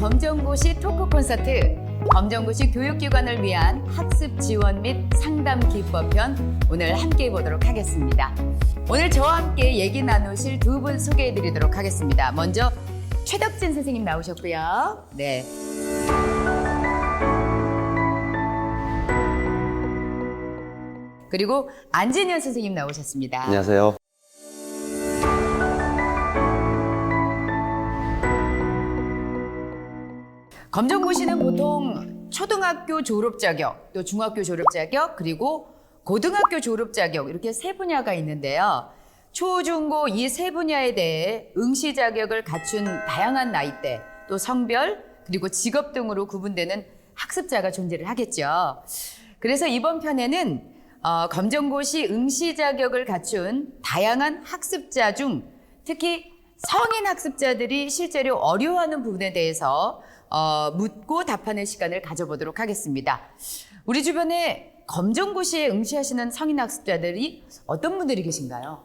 검정고시 토크 콘서트, 검정고시 교육기관을 위한 학습 지원 및 상담 기법편 오늘 함께 해보도록 하겠습니다. 오늘 저와 함께 얘기 나누실 두 분 소개해드리도록 하겠습니다. 먼저 최덕진 선생님 나오셨고요. 네. 그리고 안진현 선생님 나오셨습니다. 안녕하세요. 검정고시는 보통 초등학교 졸업 자격, 또 중학교 졸업 자격, 그리고 고등학교 졸업 자격 이렇게 세 분야가 있는데요. 초, 중, 고 이 세 분야에 대해 응시 자격을 갖춘 다양한 나이대, 또 성별, 그리고 직업 등으로 구분되는 학습자가 존재를 하겠죠. 그래서 이번 편에는 검정고시 응시 자격을 갖춘 다양한 학습자 중 특히 성인 학습자들이 실제로 어려워하는 부분에 대해서 묻고 답하는 시간을 가져보도록 하겠습니다. 우리 주변에 검정고시에 응시하시는 성인 학습자들이 어떤 분들이 계신가요?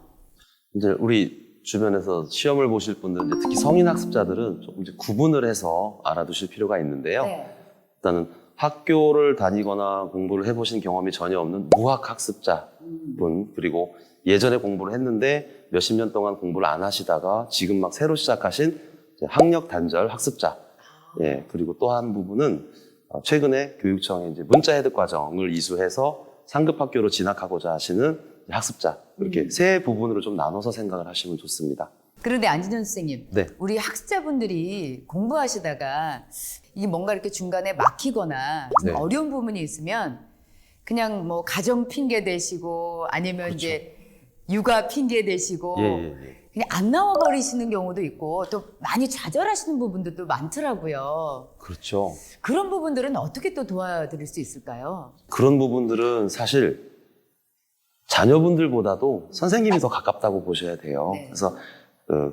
이제 우리 주변에서 시험을 보실 분들, 이제 특히 성인 학습자들은 조금 이제 구분을 해서 알아두실 필요가 있는데요. 네. 일단은 학교를 다니거나 공부를 해보신 경험이 전혀 없는 무학 학습자분, 그리고 예전에 공부를 했는데 몇십 년 동안 공부를 안 하시다가 지금 막 새로 시작하신 학력 단절 학습자. 예, 그리고 또 한 부분은 최근에 교육청에 이제 문자 해득 과정을 이수해서 상급 학교로 진학하고자 하시는 학습자. 이렇게 세 부분으로 좀 나눠서 생각을 하시면 좋습니다. 그런데 안진현 선생님, 네. 우리 학습자분들이 공부하시다가 이게 뭔가 이렇게 중간에 막히거나 좀 네. 어려운 부분이 있으면 그냥 뭐 가정 핑계 대시고 아니면 그렇죠. 이제 육아 핑계 대시고 예. 그냥 안 나와 버리시는 경우도 있고 또 많이 좌절하시는 부분들도 많더라고요. 그렇죠. 그런 부분들은 어떻게 또 도와드릴 수 있을까요? 그런 부분들은 사실 자녀분들보다도 선생님이 더 가깝다고 보셔야 돼요. 네. 그래서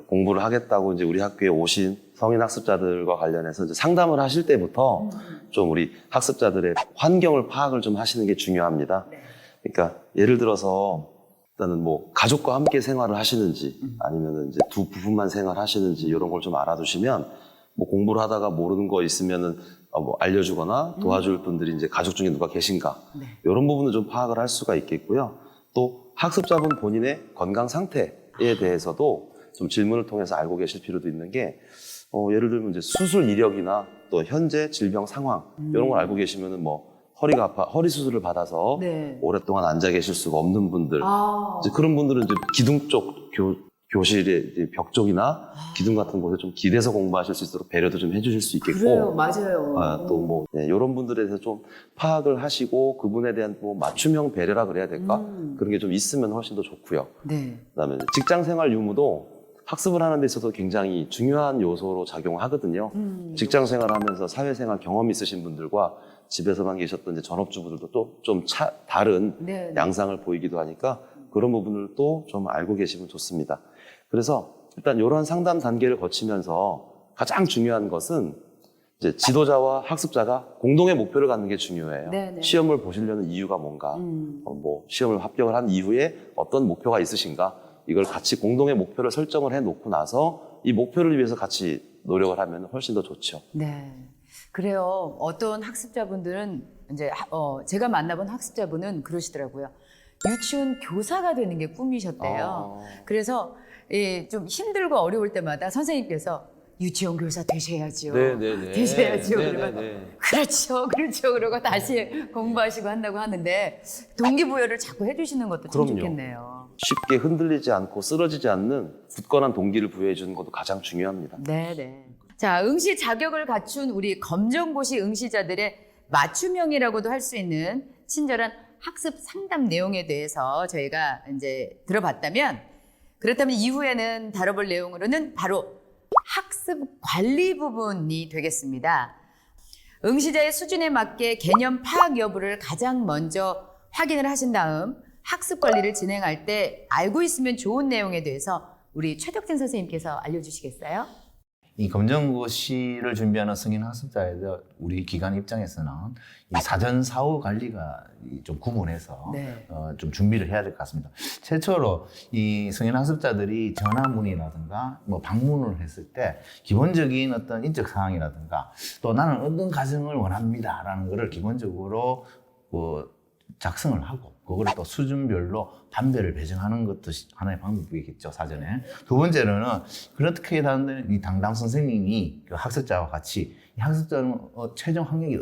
공부를 하겠다고 이제 우리 학교에 오신 성인 학습자들과 관련해서 이제 상담을 하실 때부터 좀 우리 학습자들의 환경을 파악을 좀 하시는 게 중요합니다. 네. 그러니까 예를 들어서 일단은 뭐 가족과 함께 생활을 하시는지 아니면은 이제 두 부부만 생활하시는지 이런 걸 좀 알아두시면 뭐 공부를 하다가 모르는 거 있으면은 뭐 알려주거나 도와줄 분들이 이제 가족 중에 누가 계신가 네. 이런 부분을 좀 파악을 할 수가 있겠고요. 또 학습자분 본인의 건강 상태에 대해서도 좀 질문을 통해서 알고 계실 필요도 있는 게 예를 들면 이제 수술 이력이나 또 현재 질병 상황 이런 걸 알고 계시면은 뭐 허리가 아파 허리 수술을 받아서 네. 오랫동안 앉아 계실 수가 없는 분들 아, 이제 그런 분들은 이제 기둥 쪽 교실의 이제 벽 쪽이나 기둥 같은 곳에 좀 기대서 공부하실 수 있도록 배려도 좀 해주실 수 있겠고 그래요, 맞아요. 또 뭐 이런 분들에 대해서 좀 파악을 하시고 그분에 대한 뭐 맞춤형 배려라 그래야 될까 그런 게 좀 있으면 훨씬 더 좋고요. 네. 그다음에 직장생활 유무도 학습을 하는 데 있어서 굉장히 중요한 요소로 작용하거든요. 직장생활하면서 사회생활 경험 있으신 분들과 집에서만 계셨던 이제 전업주부들도 또 좀 다른 네. 양상을 보이기도 하니까 그런 부분을 또 좀 알고 계시면 좋습니다. 그래서 일단 이런 상담 단계를 거치면서 가장 중요한 것은 이제 지도자와 학습자가 공동의 목표를 갖는 게 중요해요. 네네. 시험을 보시려는 이유가 뭔가, 뭐 시험을 합격을 한 이후에 어떤 목표가 있으신가, 이걸 같이 공동의 목표를 설정을 해놓고 나서 이 목표를 위해서 같이 노력을 하면 훨씬 더 좋죠. 네. 그래요. 어떤 학습자분들은 이제 제가 만나본 학습자분은 그러시더라고요. 유치원 교사가 되는 게 꿈이셨대요. 그래서 좀 힘들고 어려울 때마다 선생님께서 유치원 교사 되셔야죠. 네네네. 되셔야죠. 네네네. 그러면 그렇죠. 그러고 다시 공부하시고 한다고 하는데 동기부여를 자꾸 해주시는 것도 참 그럼요. 좋겠네요. 쉽게 흔들리지 않고 쓰러지지 않는 굳건한 동기를 부여해 주는 것도 가장 중요합니다. 네네. 자, 응시 자격을 갖춘 우리 검정고시 응시자들의 맞춤형이라고도 할 수 있는 친절한 학습 상담 내용에 대해서 저희가 이제 들어봤다면, 그렇다면 이후에는 다뤄볼 내용으로는 바로 학습 관리 부분이 되겠습니다. 응시자의 수준에 맞게 개념 파악 여부를 가장 먼저 확인을 하신 다음 학습 관리를 진행할 때 알고 있으면 좋은 내용에 대해서 우리 최덕진 선생님께서 알려주시겠어요? 이 검정고시를 준비하는 승인 학습자에서 우리 기관 입장에서는 이 사전 사후 관리가 좀 구분해서 네. 좀 준비를 해야 될 것 같습니다. 최초로 이 승인 학습자들이 전화 문의라든가 뭐 방문을 했을 때 기본적인 어떤 인적 사항이라든가 또 나는 어떤 가정을 원합니다라는 것을 기본적으로 작성을 하고 그거를 또 수준별로 반별을 배정하는 것도 하나의 방법이겠죠, 사전에. 두 번째로는 그렇게 하는데 이 담당 선생님이 그 학습자와 같이 이 학습자는 최종 학력이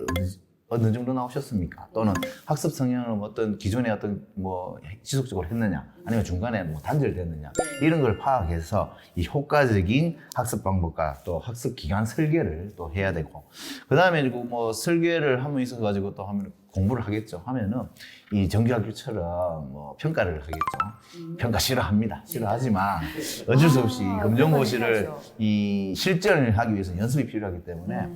어느 정도 나오셨습니까? 또는 학습 성향은 어떤 기존에 어떤 뭐 지속적으로 했느냐, 아니면 중간에 뭐 단절됐느냐, 이런 걸 파악해서 이 효과적인 학습 방법과 또 학습 기간 설계를 또 해야 되고, 그 다음에 뭐 설계를 하면 있어가지고 또 하면 공부를 하겠죠. 하면은 이 정규학교처럼 뭐 평가를 하겠죠. 평가 싫어합니다. 싫어하지만 어쩔 수 없이 검정고시를 이 실전을 하기 위해서 연습이 필요하기 때문에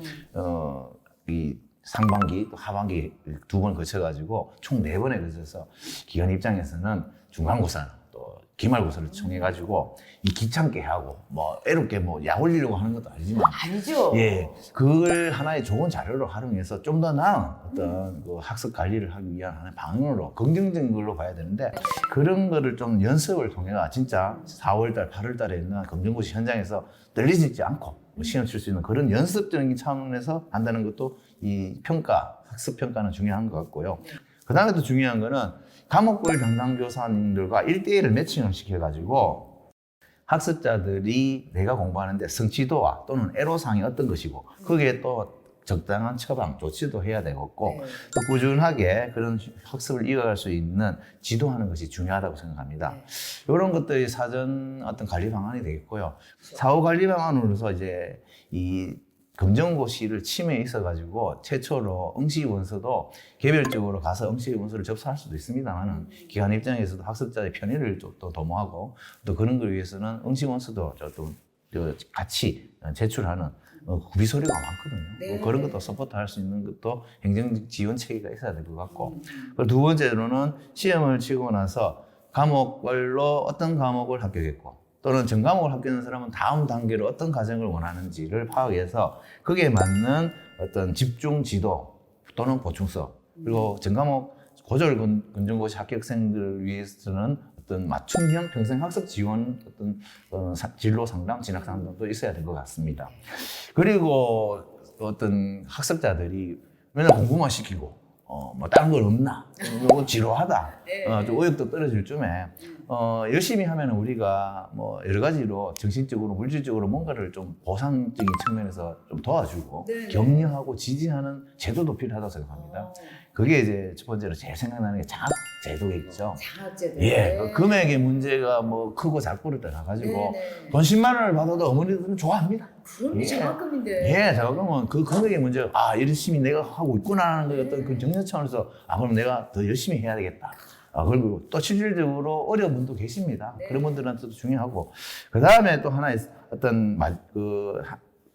이 상반기 또 하반기 두 번 거쳐가지고 총 4번에 걸쳐서 기관 입장에서는 중간고사 또 기말고사를 청해가지고 이 귀찮게 하고 뭐 애롭게 뭐 약 올리려고 하는 것도 아니지만 아니죠. 예, 그걸 하나의 좋은 자료로 활용해서 좀 더 나은 어떤 그 학습 관리를 하기 위한 하나의 방향으로 긍정적인 걸로 봐야 되는데 그런 거를 좀 연습을 통해서 진짜 4월달, 8월달에 있는 검정고시 현장에서 떨리지 않고 시험 칠 수 있는 그런 연습적인 차원에서 한다는 것도 이 평가, 학습 평가는 중요한 것 같고요. 그 다음에 또 중요한 거는 과목별 담당 교사님들과 1대1을 매칭을 시켜가지고 학습자들이 내가 공부하는데 성취도와 또는 애로사항이 어떤 것이고 거기에 또 적당한 처방, 조치도 해야 되겠고 또 꾸준하게 그런 학습을 이어갈 수 있는 지도하는 것이 중요하다고 생각합니다. 이런 것들이 사전 어떤 관리 방안이 되겠고요. 사후 관리 방안으로서 이제 이 검정고시를 치매에 있어가지고 최초로 응시 원서도 개별적으로 가서 응시 원서를 접수할 수도 있습니다만은 기관 입장에서도 학습자의 편의를 또 도모하고 또 그런 걸 위해서는 응시 원서도 또 같이 제출하는 구비 서류가 많거든요. 뭐 그런 것도 서포트할 수 있는 것도 행정 지원 체계가 있어야 될 것 같고 그리고 두 번째로는 시험을 치고 나서 과목별로 어떤 과목을 합격했고 또는 전 과목을 합격한 사람은 다음 단계로 어떤 과정을 원하는지를 파악해서 거기에 맞는 어떤 집중 지도 또는 보충서 그리고 전 과목 고졸 검정고시 합격생들을 위해서는 어떤 맞춤형 평생학습 지원 어떤 진로 상담, 진학 상담도 있어야 될 것 같습니다. 그리고 어떤 학습자들이 맨날 공부만 시키고 뭐 다른 걸 없나? 뭐 지루하다. 좀 의욕도 떨어질 쯤에 열심히 하면 우리가 뭐 여러 가지로 정신적으로 물질적으로 뭔가를 좀 보상적인 측면에서 좀 도와주고 격려하고 지지하는 제도도 필요하다고 생각합니다. 그게 이제 첫 번째로 제일 생각나는 게 장학 제도겠죠. 장학제도. 예, 금액의 문제가 뭐 크고 작고를 떠나가지고 돈 10만 원을 받아도 어머니들은 좋아합니다. 그럼 예. 장학금인데. 예, 장학금은 그 금액의 문제가 열심히 내가 하고 있구나 하는 그 어떤 그 정서 차원에서 그럼 내가 더 열심히 해야 되겠다. 그리고 또 실질적으로 어려운 분도 계십니다. 그런 분들한테도 중요하고 그 다음에 또 하나의 어떤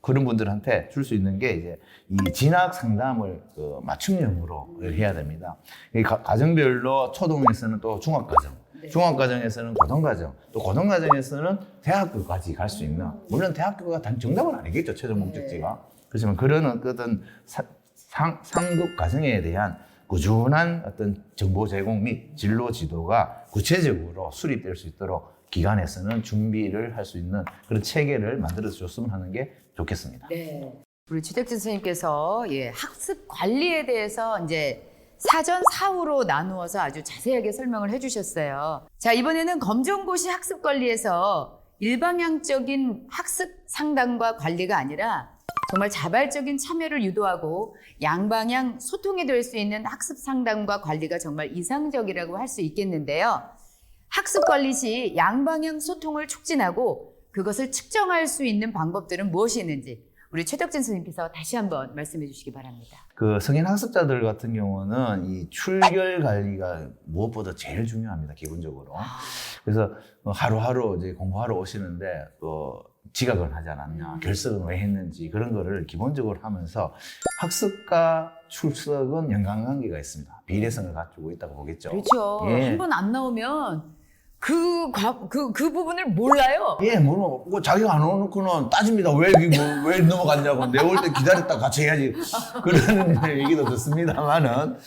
그런 분들한테 줄 수 있는 게 이제 이 진학 상담을 맞춤형으로 해야 됩니다. 이 가정별로 초등에서는 또 중학과정, 중학과정에서는 고등과정, 또 고등과정에서는 대학교까지 갈 수 있는 물론 대학교가 정답은 아니겠죠 최종 목적지가 그렇지만 그런 어떤 상급 과정에 대한 꾸준한 어떤 정보 제공 및 진로 지도가 구체적으로 수립될 수 있도록 기관에서는 준비를 할 수 있는 그런 체계를 만들어 줬으면 하는 게 좋겠습니다. 네. 우리 최덕진 선생님께서 학습 관리에 대해서 이제 사전 사후로 나누어서 아주 자세하게 설명을 해주셨어요. 자, 이번에는 검정고시 학습 관리에서 일방향적인 학습 상담과 관리가 아니라 정말 자발적인 참여를 유도하고 양방향 소통이 될 수 있는 학습 상담과 관리가 정말 이상적이라고 할 수 있겠는데요. 학습 관리 시 양방향 소통을 촉진하고 그것을 측정할 수 있는 방법들은 무엇이 있는지 우리 최덕진 선생님께서 다시 한번 말씀해 주시기 바랍니다. 그 성인 학습자들 같은 경우는 이 출결 관리가 무엇보다 제일 중요합니다, 기본적으로. 그래서 하루하루 이제 공부하러 오시는데 지각을 하지 않았냐, 결석은 왜 했는지 그런 거를 기본적으로 하면서 학습과 출석은 연관관계가 있습니다. 비례성을 갖추고 있다고 보겠죠. 그렇죠. 예. 한 번 안 나오면 그 부분을 몰라요. 예, 뭐 자기가 안 오놓고는 따집니다. 왜 넘어갔냐고. 내 올 때 기다렸다 같이 해야지. 그런 얘기도 듣습니다만은,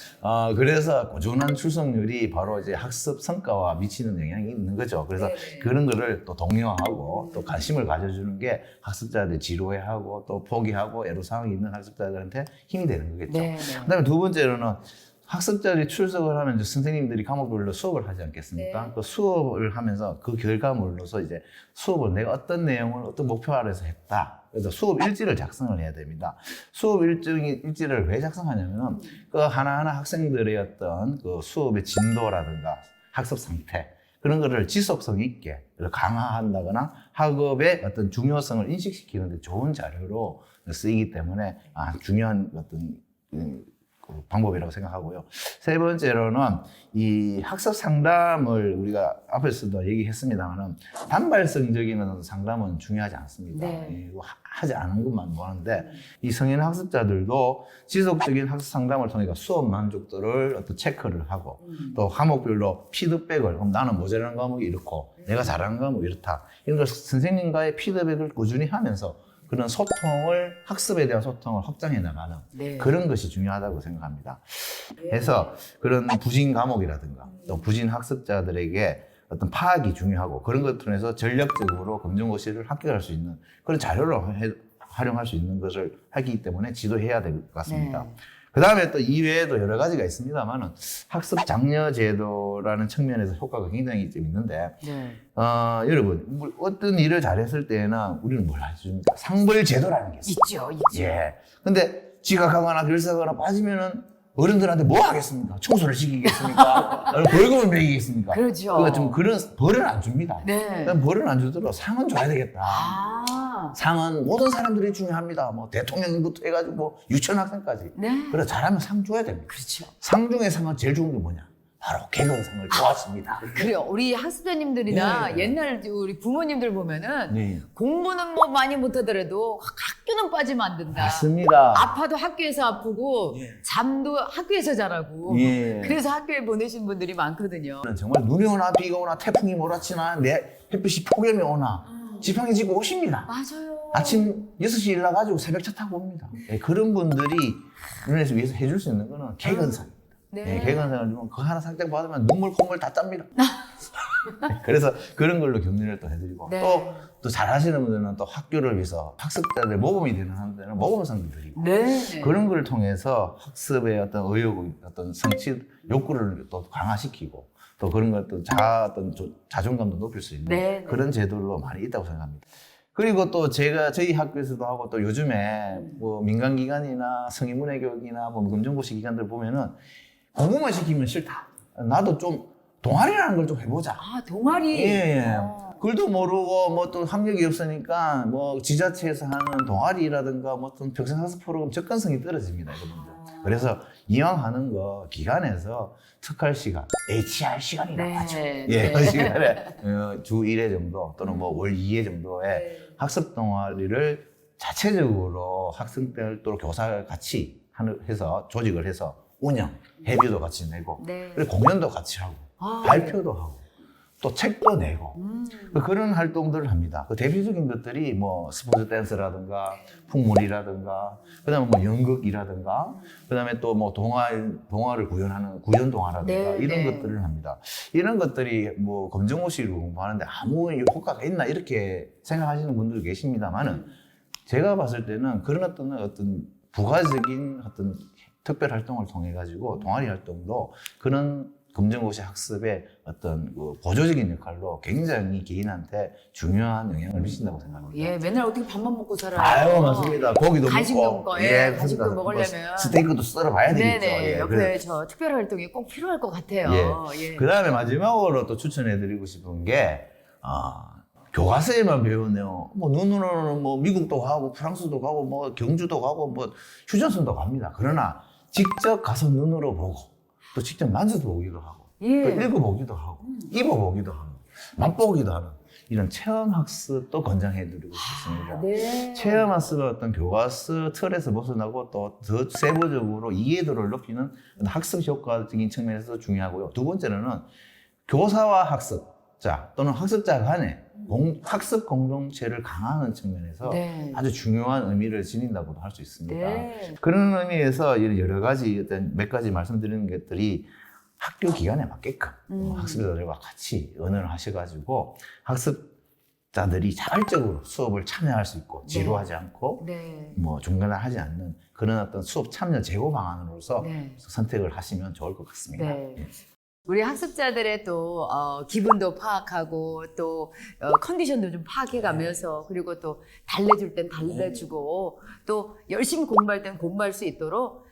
그래서 꾸준한 출석률이 바로 이제 학습 성과와 미치는 영향이 있는 거죠. 그래서 네네. 그런 거를 또 독려하고 또 관심을 가져주는 게 학습자들 지루해하고 또 포기하고 애로사항이 있는 학습자들한테 힘이 되는 거겠죠. 네네. 그 다음에 두 번째로는 학습자들이 출석을 하면 이제 선생님들이 과목별로 수업을 하지 않겠습니까? 네. 그 수업을 하면서 그 결과물로서 이제 수업을 내가 어떤 내용을 어떤 목표 아래서 했다. 그래서 수업 일지를 작성을 해야 됩니다. 수업 일지를 왜 작성하냐면은 그 하나하나 학생들의 어떤 그 수업의 진도라든가 학습 상태 그런 거를 지속성 있게 강화한다거나 학업의 어떤 중요성을 인식시키는 데 좋은 자료로 쓰이기 때문에 중요한 어떤 그 방법이라고 생각하고요. 세 번째로는 이 학습 상담을 우리가 앞에서도 얘기했습니다만은 단발성적인 어떤 상담은 중요하지 않습니다. 네. 이거 하지 않은 것만 보는데 이 성인 학습자들도 지속적인 학습 상담을 통해 수업 만족도를 어떤 체크를 하고 또 과목별로 피드백을 그럼 나는 모자라는 과목이 이렇고 내가 잘하는 과목이 이렇다. 이런 걸 선생님과의 피드백을 꾸준히 하면서 그런 소통을 학습에 대한 소통을 확장해 나가는 네. 그런 것이 중요하다고 생각합니다. 그래서 그런 부진 과목이라든가 또 부진 학습자들에게 어떤 파악이 중요하고 그런 것을 통해서 전략적으로 검정고시를 합격할 수 있는 그런 자료로 활용할 수 있는 것을 하기 때문에 지도해야 될 것 같습니다. 네. 그 다음에 또 이외에도 여러 가지가 있습니다만은 학습 장려 제도라는 측면에서 효과가 굉장히 좀 있는데 네. 여러분 뭐 어떤 일을 잘했을 때나 우리는 뭘 해줍니까? 상벌 제도라는 게 있어요. 있죠. 예. 근데 지각하거나 결사하거나 빠지면은 어른들한테 뭐 하겠습니까? 청소를 시키겠습니까? 벌금을 매기겠습니까? 그렇죠. 그러니까 좀 그런 벌은 안 줍니다. 네. 그냥 벌은 안 주더라도 상은 줘야 되겠다. 상은 모든 사람들이 중요합니다. 뭐 대통령부터 해가지고 뭐 유치원 학생까지. 네. 그래 잘하면 상 줘야 됩니다. 그렇죠. 상 중에 상은 제일 좋은 게 뭐냐? 바로 개근상을 좋았습니다. 그래요. 우리 학습자님들이나 네. 옛날 우리 부모님들 보면은 네. 공부는 뭐 많이 못하더라도 학교는 빠지면 안 된다. 맞습니다. 아파도 학교에서 아프고 잠도 학교에서 자라고. 예. 그래서 학교에 보내신 분들이 많거든요. 정말 눈이 오나 비가 오나 태풍이 몰아치나 내 햇빛이 폭염이 오나 지팡이 짚고 오십니다. 맞아요. 아침 6시 일나가지고 새벽 차 타고 옵니다. 예, 그런 분들이 눈에서 위해서 해줄 수 있는 거는 개근상입니다. 네. 예, 개근상을 주면 그 하나 상장 받으면 눈물 콧물 다 짭니다. 그래서 그런 걸로 격려를 또 해드리고 네. 또 잘하시는 분들은 또 학교를 위해서 학습자들 모범이 되는 사람들은 모범상도 드리고 네. 그런 걸 통해서 학습의 어떤 의욕, 어떤 성취 욕구를 또 강화시키고 또 그런 것도 자존감도 높일 수 있는 네. 그런 제도로 많이 있다고 생각합니다. 그리고 또 저희 학교에서도 하고 또 요즘에 뭐 민간기관이나 성인문예교육이나 뭐 검정고시 기관들 보면은 공부만 시키면 싫다. 나도 좀 동아리라는 걸 좀 해보자. 동아리. 예. 글도 모르고 뭐 또 학력이 없으니까 뭐 지자체에서 하는 동아리라든가 뭐 어떤 평생학습 프로그램 접근성이 떨어집니다, 여러분들. 그래서 이왕 하는 거 기관에서 특할 시간, HR 시간이라고 네. 하죠. 네. 예, 그 시간에 주 1회 정도 또는 뭐 월 2회 정도의 네. 학습 동아리를 자체적으로 학생들도 교사 같이 해서 조직을 해서 운영, 회비도 같이 내고 네. 그리고 공연도 같이 하고 발표도 하고 또 책도 내고 그런 활동들을 합니다. 그 대표적인 것들이 뭐 스포츠 댄스라든가 풍물이라든가 그다음에 뭐 연극이라든가 그다음에 또 뭐 동화를 구현하는 구연 동화라든가 네, 이런 네. 것들을 합니다. 이런 것들이 뭐 검정고시를 공부하는데 아무 효과가 있나 이렇게 생각하시는 분들 계십니다만은 제가 봤을 때는 그런 어떤 부가적인 어떤 특별 활동을 통해 가지고 동아리 활동도 그런 검정고시 학습의 어떤 그 보조적인 역할로 굉장히 개인한테 중요한 영향을 미친다고 생각합니다. 예, 맨날 어떻게 밥만 먹고 살아요? 아유, 맞습니다. 고기도 간식도 먹고, 먹고, 예, 간식도 그렇습니다. 먹으려면. 뭐 스테이크도 썰어봐야 되겠죠. 네네. 예, 옆에 그래서 저 특별 활동이 꼭 필요할 것 같아요. 예. 그 다음에 마지막으로 또 추천해드리고 싶은 게, 교과서에만 배우네요. 뭐, 눈으로는 뭐, 미국도 가고, 프랑스도 가고, 뭐, 경주도 가고, 뭐, 휴전선도 갑니다. 그러나, 직접 가서 눈으로 보고, 또 직접 만져보기도 하고, 예. 또 읽어보기도 하고, 입어보기도 하고, 맛보기도 하는 이런 체험학습도 권장해드리고 싶습니다. 네. 체험학습은 어떤 교과서 틀에서 벗어나고 또 더 세부적으로 이해도를 높이는 학습 효과적인 측면에서 중요하고요. 두 번째로는 교사와 학습, 학습자 또는 학습자 간에 학습 공동체를 강화하는 측면에서 네. 아주 중요한 의미를 지닌다고도 할 수 있습니다. 네. 그런 의미에서 이런 여러 가지 어떤 몇 가지 말씀드리는 것들이 학교 기간에 맞게끔 학습자들과 같이 의논을 하셔가지고 학습자들이 자발적으로 수업을 참여할 수 있고 지루하지 않고 네. 뭐 중단하지 않는 그런 어떤 수업 참여 제고 방안으로서 네. 선택을 하시면 좋을 것 같습니다. 네. 우리 학습자들의 또 기분도 파악하고 또 컨디션도 좀 파악해가면서 그리고 또 달래줄 땐 달래주고 또 열심히 공부할 땐 공부할 수 있도록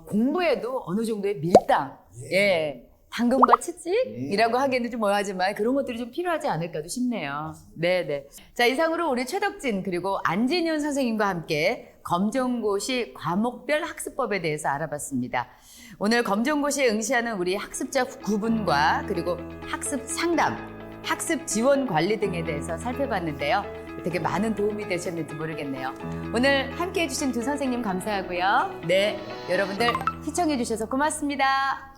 공부에도 어느 정도의 밀당, 예, 당근과 채찍이라고 하기에는 좀 뭐하지만 그런 것들이 좀 필요하지 않을까도 싶네요. 네네. 자, 이상으로 우리 최덕진 그리고 안진윤 선생님과 함께 검정고시 과목별 학습법에 대해서 알아봤습니다. 오늘 검정고시에 응시하는 우리 학습자 구분과 그리고 학습 상담, 학습 지원 관리 등에 대해서 살펴봤는데요. 되게 많은 도움이 되셨는지 모르겠네요. 오늘 함께 해주신 두 선생님 감사하고요. 네, 여러분들 시청해주셔서 고맙습니다.